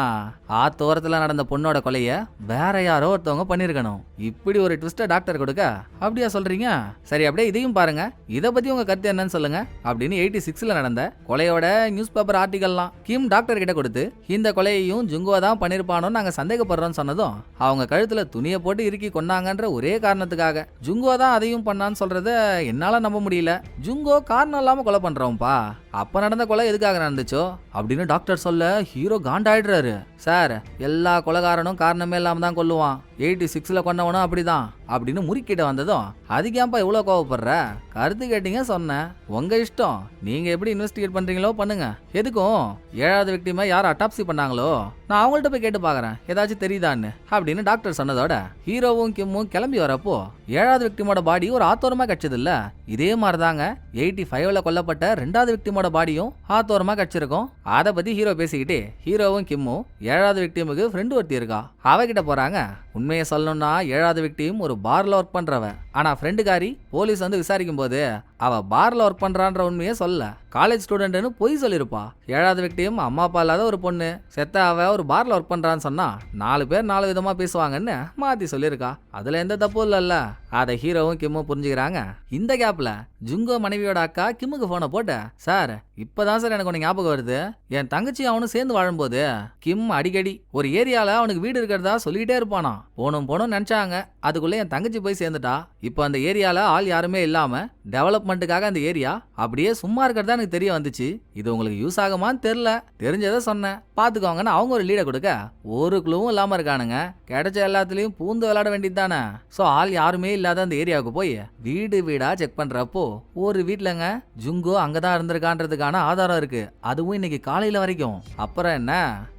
ஆத்தோரத்துல நடந்த பொண்ணோட கொலைய வேற யாரோ ஒருத்தவங்க பண்ணிருக்கணும். இப்படி ஒரு ட்விஸ்ட டாக்டர் கொடுக்க அப்படியா சொல்றீங்க? சரி, அப்படியே இதையும் பாருங்க. இத பத்தி உங்க கருத்து என்னன்னு சொல்லுங்க அப்படின்னு 86ல நடந்த கொலையோட நியூஸ் பேப்பர் ஆர்டிகல்லாம் கிம் டாக்டர் கிட்ட கொடுத்து இந்த கொலையையும் ஜுங்கோ தான் பண்ணிருப்பானோன்னு நாங்க சந்தேகப்படுறோம்னு சொன்னதும் அவங்க கழுத்துல துணியை போட்டு இறுக்கி கொண்டாங்கன்ற ஒரே காரணத்துக்காக ஜுங்கோ தான் அதையும் பண்ணான்னு சொல்றத என்னால நம்ப முடியல. ஜுங்கோ காரணம் இல்லாம கொலை பண்றோம்ப்பா. அப்ப நடந்த கொலை எதுக்காக நடந்துச்சோ அப்படின்னு டாக்டர் சொல்ல ஹீரோ காண்டாயிடுறாரு. சார், எல்லா கொலைகாரனும் காரணமே இல்லாம தான் கொல்லுவான். 86ல கொண்டவனும் அப்படிதான் அப்படின்னு முறுக்கிட்ட வந்ததும் அதுக்கு ஏன்பா இவ்வளவு கோவப்படுற? கருத்து கேட்டீங்க, சொன்னேன். உங்க இஷ்டம். நீங்க எப்படி இன்வெஸ்டிகேட் பண்றீங்களோ பண்ணுங்க. எதுக்கும் 7வது விக்டிமை யார் அட்டாப்சி பண்ணாங்களோ நான் அவங்கள்ட்ட போய் கேட்டு பாக்குறேன், ஏதாச்சும் தெரியுதான்னு அப்படின்னு டாக்டர் சொன்னதோட ஹீரோவும் கிம்மும் கிளம்பி வரப்போ 7வது விக்டிமோட பாடி ஒரு ஆத்தோரமா கிடைச்சது இல்ல. இதே மாதிரிதாங்க 85ல கொல்லப்பட்ட 2வது விக்டிமோட பாடியும் ஆத்தோரமா கிடைச்சிருக்கும். அதை பத்தி ஹீரோ பேசிக்கிட்டே ஹீரோவும் கிம்மும் 7வது விக்டிமுக்கு ஃப்ரெண்டு ஒருத்தி இருக்கா, அவகிட்ட போறாங்க. உண்மையை சொல்லணும்னா 7வது விக்டிம் ஒரு பார்ல ஒர்க் பண்றவ. ஆனா ஃப்ரெண்டுக்காரி போலீஸ் வந்து விசாரிக்கும் போது அவ பார்ல ஒர்க் பண்றான்ற உண்மையை சொல்ல காலேஜ் ஸ்டூடெண்ட்னு பொய் சொல்லிருப்பா. 7வது விக்டிம் அம்மா அப்பா இல்லாத ஒரு பொண்ணு, செத்த அவ ஒரு பார்ல ஒர்க் பண்றான்னு சொன்னா 4 பேர் 4 விதமா பேசுவாங்கன்னு மாத்தி சொல்லியிருக்கா. அதுல எந்த தப்பும் இல்லல்ல. அதை ஹீரோவும் கிம்மும் புரிஞ்சுக்கிறாங்க. இந்த கேப்ல ஜுங்கோ மனைவியோட அக்கா கிம்முக்கு போனை போட்டு, சார் இப்பதான் சார் எனக்கு ஒன்று ஞாபகம் வருது. என் தங்கச்சி அவனும் சேர்ந்து வாழும்போது கிம் அடிக்கடி ஒரு ஏரியால அவனுக்கு வீடு இருக்கிறதா சொல்லிக்கிட்டே இருப்பானா. போனும் நினைச்சாங்க. அதுக்குள்ள என் தங்கச்சி போய் சேர்ந்துட்டா. இப்போ அந்த ஏரியால ஆள் யாருமே இல்லாம டெவலப்மெண்ட்டுக்காக அந்த ஏரியா அப்படியே சும்மா இருக்கிறதா எனக்கு தெரிய வந்துச்சு. இது உங்களுக்கு யூஸ் ஆகுமான்னு தெரியல, தெரிஞ்சதை சொன்னேன், பாத்துக்கோங்கன்னு அவங்க ஒரு லீடை கொடுக்க ஒரு குழுவும் இல்லாம இருக்கானுங்க. கிடைச்ச எல்லாத்துலயும் பூந்து விளையாட வேண்டியது தானே. ஸோ ஆள் யாருமே இல்லாத அந்த ஏரியாவுக்கு போய் வீடு வீடா செக் பண்றப்போ ஒரு வீட்டுலங்க ஜுங்கோ அங்கதான் இருந்திருக்கான்றதுக்கான ஆதாரம் இருக்கு. அதுவும் இன்னைக்கு காலையில வரைக்கும். அப்புறம் என்ன,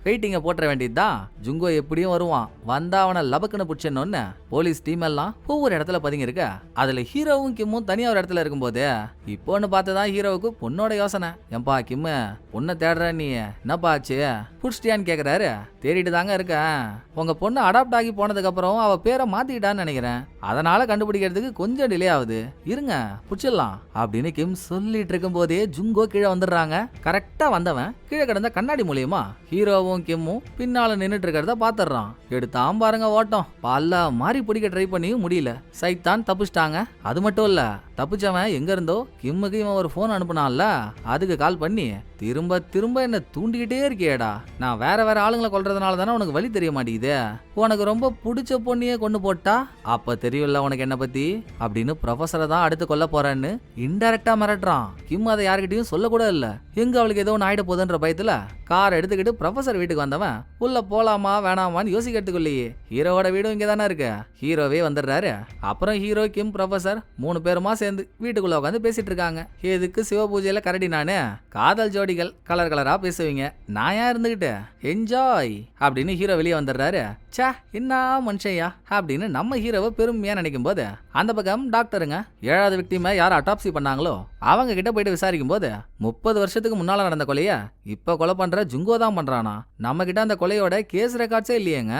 வெயிட்டிங்க போட்டுற வேண்டியதுதான். ஜுங்கோ எப்படியும் வருவான். வந்தா அவனை லபக்குன்னு பிடிச்சோன்னு போலீஸ் டீம் எல்லாம் ஒவ்வொரு இடத்துல பதுங்கி இருக்க. அதுல ஹீரோவும் கிம்மும் தனியா ஒரு இடத்துல இருக்கும்போது இப்போன்னு பார்த்துதான் ஹீரோவுக்கு பொண்ணோட யோசனை. ஏன்பா கிம்மு, பொண்ணை தேடுற நீ என்னப்பா ஆச்சு, புடிச்சிட்டியான்னு கேக்குறாரு. தேடிட்டு தாங்க இருக்கேன். உங்க பொண்ணு அடாப்ட் ஆகி போனதுக்கு அப்புறம் அவ பேரை மாத்திக்கிட்டான்னு நினைக்கிறேன். அதனால கண்டுபிடிக்கிறதுக்கு கொஞ்சம் டிலே ஆகுது. இருங்க புடிச்சிடலாம் அப்படின்னு கிம் சொல்லிட்டு இருக்கும் போதே ஜுங்கோ கீழே வந்துடுறாங்க. கரெக்டா வந்தவன் கீழே கிடந்த கண்ணாடி மூலியமா ஹீரோவும் கிம்மும் பின்னால நின்னுட்டு இருக்கிறத பாத்துறான். எடுத்தாம் பாருங்க ஓட்டம். பல்ல மாறி பிடிக்க ட்ரை பண்ணியும் முடியல. சைத்தான் தப்பிச்சிட்டாங்க. அது மட்டும் இல்ல, தப்பிச்சவன் எங்க இருந்தோ கிம்முக்கு இவன் ஒரு போன் அனுப்புனான்ல, அதுக்கு கால் பண்ணி திரும்ப திரும்ப என்ன தூண்டிக்கிட்டே இருக்கியேடா. நான் வேற ஆளுங்களை கொல்றதுனால தானே உனக்கு வழி தெரிய மாட்டேங்குது. உனக்கு ரொம்ப பிடிச்ச பொண்ணியே கொண்டு போட்டா அப்ப தெரியும்ல உனக்கு என்ன பத்தி அப்படின்னு ப்ரொஃபஸரை தான் அடுத்து கொல்ல போறேன்னு இன்டைரக்டா மிரட்டுறான். கிம் அதை யார்கிட்டயும் சொல்ல கூட இல்ல. எங்க அவளுக்கு ஏதோ ஒன்று ஆயிட போதுன்ற பயத்துல கார் எடுத்துக்கிட்டு ப்ரொஃபஸர் வீட்டுக்கு வந்தவன் உள்ள போலாமா வேணாமான்னு யோசிக்கிறதுக்குள்ளேயே ஹீரோவோட வீடும் இங்க தானே இருக்கு. ஹீரோவே வந்துடுறாரு. அப்புறம் ஹீரோ கிம் ப்ரொஃபஸர் 3 பேருமா சேர்ந்து வீட்டுக்குள்ள உட்காந்து பேசிட்டு இருக்காங்க. எதுக்கு சிவ பூஜையில கரடி நானு, காதல் ஜோடிகள் கலர் கலரா பேசுவீங்க, நான் ஏன் இருந்துகிட்டு என்ஜாய் அப்படின்னு ஹீரோ வெளியே வந்துடுறாரு. சே என்ன மனுஷையா அப்படின்னு நம்ம ஹீரோவை பெருமையா நினைக்கும் போது அந்த பக்கம் டாக்டருங்க 7வது விக்டிமை யார் அட்டாப்சி பண்ணாங்களோ அவங்க கிட்ட போயிட்டு விசாரிக்கும் போது 30 வருஷத்துக்கு முன்னால நடந்த கொலைய இப்ப கொலை பண்ற ஜுங்கோ தான் பண்றானா. நம்ம கிட்ட அந்த கொலையோட கேஸ் ரெக்கார்ட்ஸே இல்லையேங்க.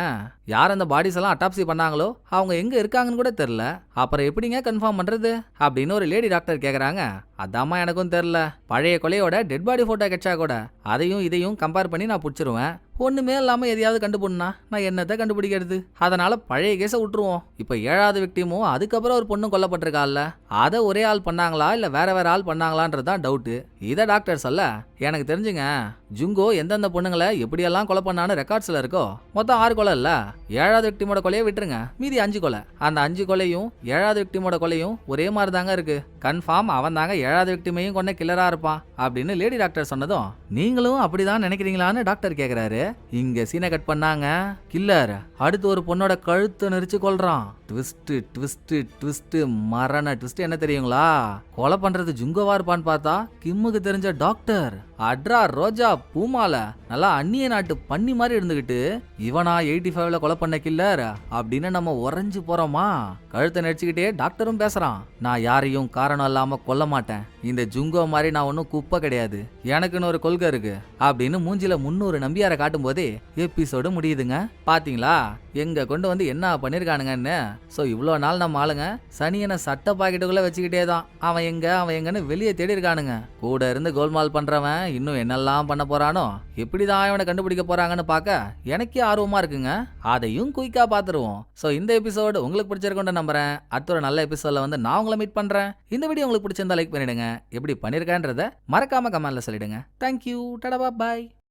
யார் அந்த பாடிஸ் எல்லாம் அட்டாப்சி பண்ணாங்களோ அவங்க எங்க இருக்காங்கன்னு கூட தெரியல. அப்புறம் எப்படிங்க கன்ஃபார்ம் பண்றது அப்படின்னு ஒரு லேடி டாக்டர் கேக்குறாங்க. அதாம்மா எனக்கும் தெரியல. பழைய கொலையோட டெட் பாடி போட்டோ கிடைச்சா கூட அதையும் இதையும் கம்பேர் பண்ணி நான் பிடிச்சிருவேன். ஒண்ணுமே இல்லாம எதையாவது கண்டுபிடினா நான் என்னத்தை கண்டுபிடிக்கிறது. அதனால பழைய கேஸை விட்டுருவோம். இப்ப 7வது விக்டிமும் அதுக்கப்புறம் ஒரு பொண்ணும் கொல்லப்பட்டிருக்காள்ல, அதை ஒரே ஆள் பண்ணாங்களா இல்ல வேற ஆள் பண்ணாங்களான்றதுதான் டவுட். இதை டாக்டர் சொல்ல எனக்கு தெரிஞ்சுங்க ஜுங்கோ எந்தெந்த பொண்ணுங்களை எப்படியெல்லாம் கொலை பண்ணான்னு ரெக்கார்ட்ஸ்ல இருக்கோ மொத்தம் 6 கொலை இல்ல. 7வது விக்டிமோட கொலையை விட்டுருங்க, மீதி 5 கொலை. அந்த 5 கொலையும் 7வது விக்டிமோட கொலையும் ஒரே மாதிரி தாங்க இருக்கு. கன்ஃபார்ம் அவன் தாங்க 7வது விக்டிமையும் கொண்ட கில்லரா இருப்பான் அப்படின்னு லேடி டாக்டர் சொன்னதும் நீங்களும் அப்படிதான் நினைக்கிறீங்களான்னு டாக்டர் கேக்குறாரு. இங்க சீனை கட் பண்ணாங்க. கில்லர் அடுத்து ஒரு பொண்ணோட கழுத்தை நெரிச்சு கொல்றான். ட்விஸ்ட் மரண ட்விஸ்ட் என்ன தெரியுங்களா? கொலை பண்றது ஜுங்கோவா இருப்பான்னு பார்த்தா கிம்முக்கு தெரிஞ்ச டாக்டர் அட்ரா ரோஜா பூமால நல்லா அந்நிய நாட்டு பண்ணி மாதிரி இருந்துகிட்டு இவனா 85ல கொலை பண்ண கில்லர் அப்படின்னு நம்ம உறைஞ்சு போறோமா. கழுத்தை நெரிச்சுக்கிட்டே டாக்டரும் பேசுறான். நான் யாரையும் காரணம் இல்லாம கொல்ல மாட்டேன். மாட்டேன். இந்த ஜுங்கோ மாதிரி நான் ஒன்றும் குப்பை கிடையாது. எனக்குன்னு ஒரு கொள்கை இருக்கு அப்படின்னு மூஞ்சில 300 நம்பியாரை காட்டும் போதே எபிசோடு முடியுதுங்க. பாத்தீங்களா எங்க கொண்டு வந்து என்ன பண்ணிருக்கானுங்கன்னு. ஸோ இவ்வளோ நாள் நம்ம ஆளுங்க சனியனை சட்ட பாக்கெட்டுக்குள்ள வச்சுக்கிட்டே தான் அவன் எங்கன்னு வெளியே தேடி இருக்கானுங்க. கூட இருந்து கோல்மால் பண்றவன் இன்னும் என்னெல்லாம் பண்ண போறானோ, எப்படிதான் இவனை கண்டுபிடிக்க போறாங்கன்னு பார்க்க எனக்கே ஆர்வமா இருக்குங்க. அதையும் குயிக்கா பாத்துருவோம். ஸோ இந்த எபிசோடு உங்களுக்கு பிடிச்சிருக்குன்னு நம்புறேன். அடுத்த ஒரு நல்ல எபிசோட்ல வந்து நான் உங்களை மீட் பண்றேன். இந்த வீடியோ உங்களுக்கு பிடிச்சிருந்தா லைக் பண்ணிடுங்க. எப்படி பண்ணிருக்கேன்றத மறக்காம கமெண்ட்ல சொல்லிடுங்க. தேங்க்யூ. டடா பாய்.